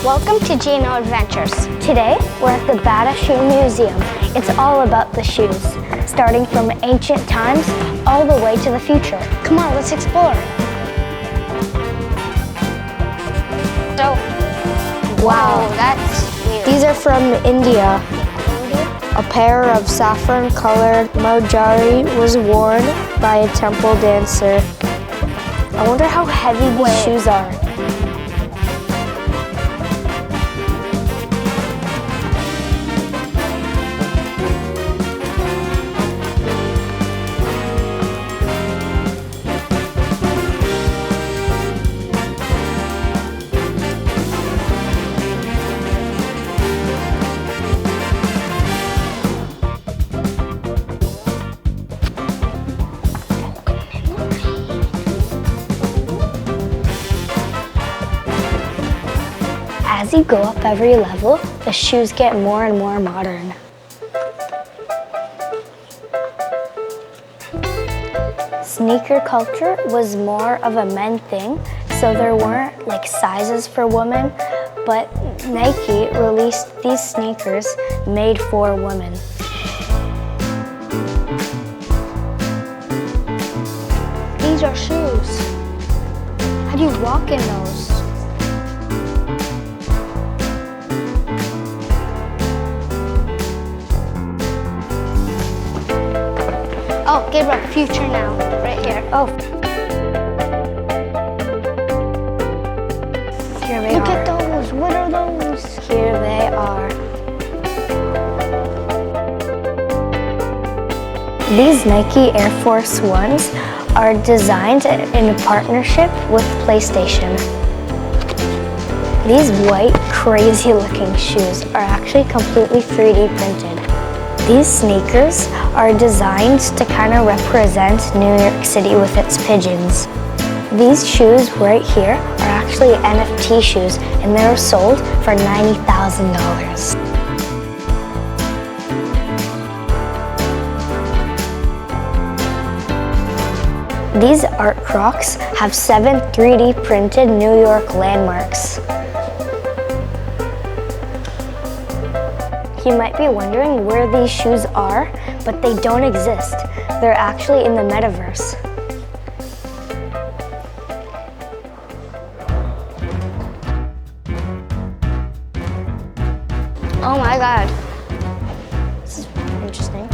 Welcome to Gino Adventures. Today, we're at the Bata Shoe Museum. It's all about the shoes, starting from ancient times all the way to the future. Come on, let's explore. So, wow, that's weird. These are from India. A pair of saffron-colored mojari was worn by a temple dancer. I wonder how heavy these shoes are. As you go up every level, the shoes get more and more modern. Sneaker culture was more of a men thing, so there weren't like sizes for women, but Nike released these sneakers made for women. These are shoes. How do you walk in those? Oh, give a future now, right here. Oh. Here they are. Look at those, what are those? Here they are. These Nike Air Force Ones are designed in a partnership with PlayStation. These white, crazy looking shoes are actually completely 3D printed. These sneakers are designed to kind of represent New York City with its pigeons. These shoes right here are actually NFT shoes, and they're sold for $90,000. These art Crocs have 7 3D printed New York landmarks. You might be wondering where these shoes are, but they don't exist. They're actually in the metaverse. Oh my God. This is interesting.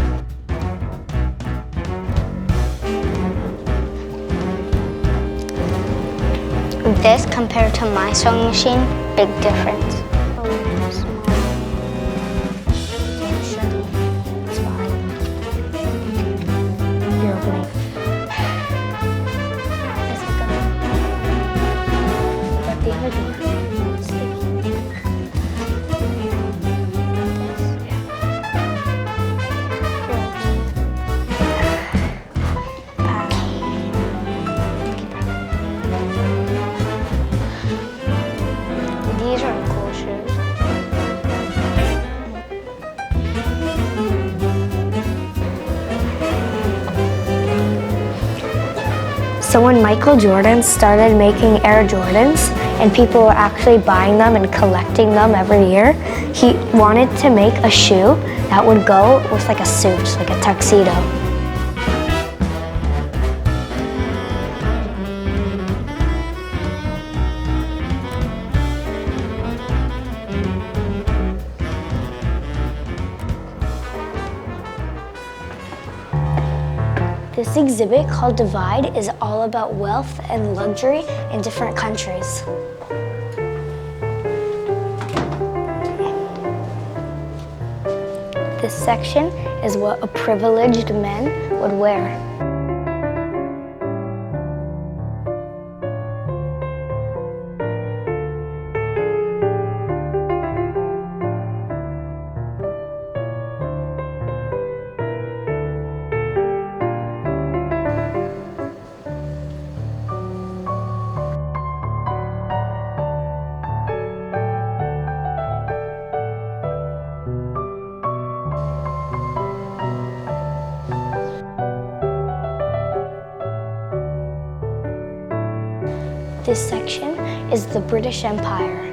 This compared to my sewing machine, big difference. These are cool shoes. So when Michael Jordan started making Air Jordans and people were actually buying them and collecting them every year, he wanted to make a shoe that would go with like a suit, like a tuxedo. This exhibit called Divide is all about wealth and luxury in different countries. This section is what a privileged man would wear. This section is the British Empire.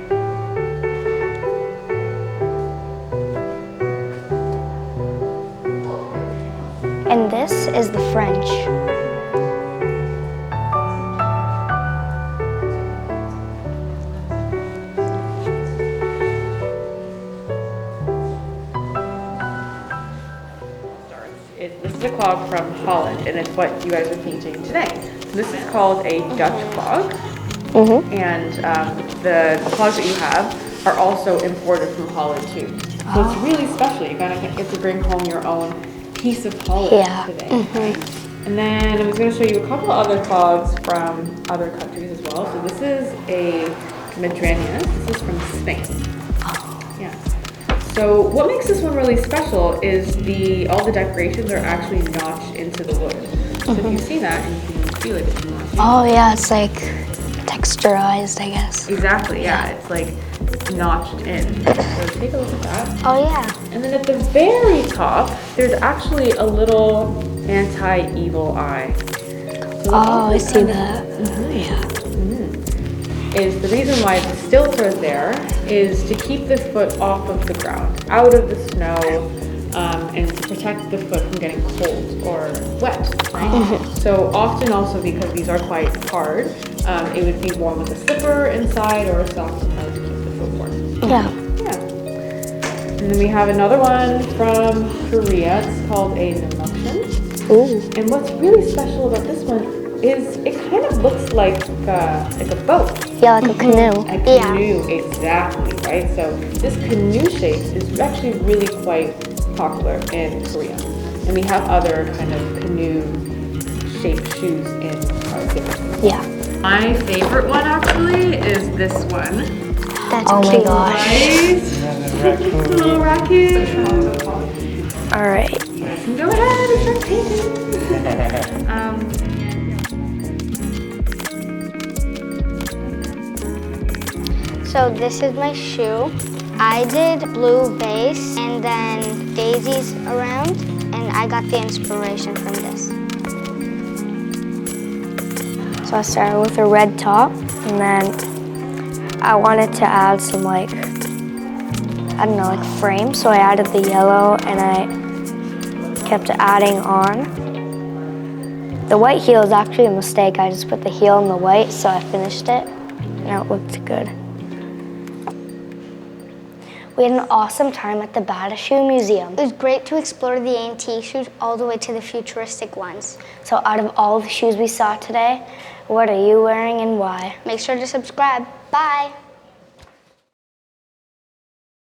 And this is the French. This is a clog from Holland, and it's what you guys are painting today. So this is called a Dutch clog, and the clogs that you have are also imported from Holland too. So it's really special. You kind of get to bring home your own piece of Holland today. Right? And then I'm going to show you a couple other clogs from other countries as well. So this is a Mediterranean. This is from Spain. Yeah. So what makes this one really special is all the decorations are actually notched into the wood. So if you see that, and you can feel it if you want to. Oh yeah, it's like texturized, I guess. Exactly, yeah. It's like notched in. So take a look at that. Oh yeah. And then at the very top, there's actually a little anti-evil eye. So I see that. Yeah. Is the reason why the stilts are there is to keep the foot off of the ground, out of the snow, and to protect the foot from getting cold or wet, right? So often also because these are quite hard, it would be worn with a slipper inside or a sock to keep the foot warm. Yeah. Yeah. And then we have another one from Korea. It's called a namukshun. Ooh. And what's really special about this one is it kind of looks like a boat. Yeah, like a canoe. A canoe, exactly, right? So this canoe shape is actually really quite popular in Korea. And we have other kind of canoe-shaped shoes in our exhibit. Yeah. My favorite one actually is this one. That's cute. My gosh. Right? Little raccoon. All right. You guys can go ahead and start painting. So this is my shoe. I did blue base and then daisies around, and I got the inspiration from this. So I started with a red top, and then I wanted to add some like frame, so I added the yellow and I kept adding on. The white heel is actually a mistake. I just put the heel in the white, so I finished it, and it looked good. We had an awesome time at the Bata Shoe Museum. It was great to explore the antique shoes all the way to the futuristic ones. So out of all the shoes we saw today, what are you wearing and why? Make sure to subscribe. Bye.